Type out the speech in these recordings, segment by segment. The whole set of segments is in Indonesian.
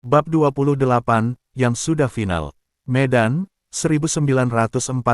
Bab 28, yang sudah final. Medan, 1947.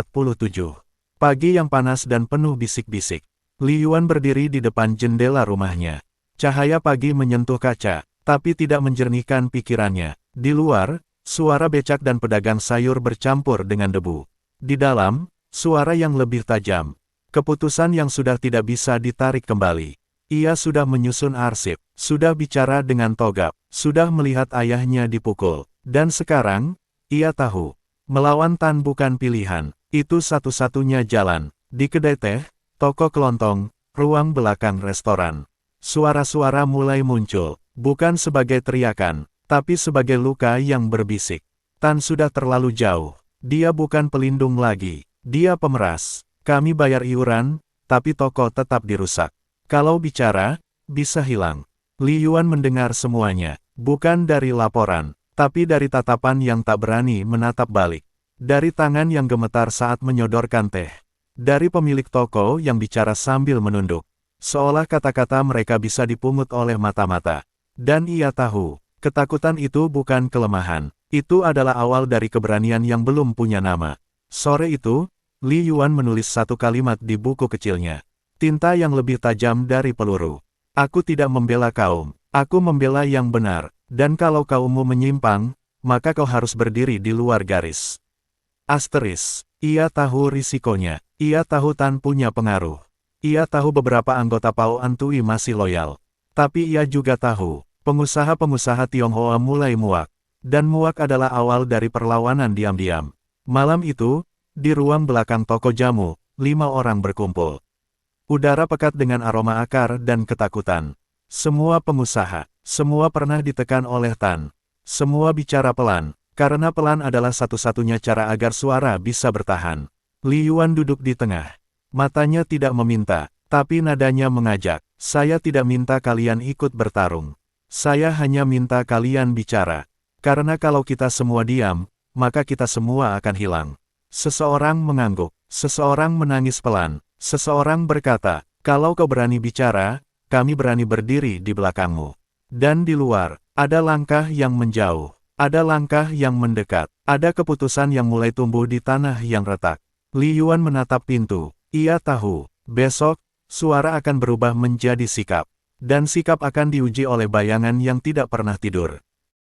Pagi yang panas dan penuh bisik-bisik. Li Yuan berdiri di depan jendela rumahnya. Cahaya pagi menyentuh kaca, tapi tidak menjernihkan pikirannya. Di luar, suara becak dan pedagang sayur bercampur dengan debu. Di dalam, suara yang lebih tajam. Keputusan yang sudah tidak bisa ditarik kembali. Ia sudah menyusun arsip, sudah bicara dengan Togap, sudah melihat ayahnya dipukul. Dan sekarang, ia tahu, melawan Tan bukan pilihan, itu satu-satunya jalan. Di kedai teh, toko kelontong, ruang belakang restoran. Suara-suara mulai muncul, bukan sebagai teriakan, tapi sebagai luka yang berbisik. Tan sudah terlalu jauh, dia bukan pelindung lagi, dia pemeras. Kami bayar iuran, tapi toko tetap dirusak. Kalau bicara, bisa hilang. Li Yuan mendengar semuanya, bukan dari laporan, tapi dari tatapan yang tak berani menatap balik. Dari tangan yang gemetar saat menyodorkan teh. Dari pemilik toko yang bicara sambil menunduk. Seolah kata-kata mereka bisa dipungut oleh mata-mata. Dan ia tahu, ketakutan itu bukan kelemahan. Itu adalah awal dari keberanian yang belum punya nama. Sore itu, Li Yuan menulis satu kalimat di buku kecilnya. Tinta yang lebih tajam dari peluru. Aku tidak membela kaum, aku membela yang benar, dan kalau kaummu menyimpang, maka kau harus berdiri di luar garis. Asteris, ia tahu risikonya, ia tahu Tan punya pengaruh. Ia tahu beberapa anggota Pao Antui masih loyal. Tapi ia juga tahu, pengusaha-pengusaha Tionghoa mulai muak. Dan muak adalah awal dari perlawanan diam-diam. Malam itu, di ruang belakang toko jamu, 5 orang berkumpul. Udara pekat dengan aroma akar dan ketakutan. Semua pengusaha, semua pernah ditekan oleh Tan. Semua bicara pelan, karena pelan adalah satu-satunya cara agar suara bisa bertahan. Li Yuan duduk di tengah. Matanya tidak meminta, tapi nadanya mengajak. Saya tidak minta kalian ikut bertarung. Saya hanya minta kalian bicara. Karena kalau kita semua diam, maka kita semua akan hilang. Seseorang mengangguk, seseorang menangis pelan. Seseorang berkata, kalau kau berani bicara, kami berani berdiri di belakangmu. Dan di luar, ada langkah yang menjauh, ada langkah yang mendekat, ada keputusan yang mulai tumbuh di tanah yang retak. Li Yuan menatap pintu, ia tahu, besok, suara akan berubah menjadi sikap. Dan sikap akan diuji oleh bayangan yang tidak pernah tidur.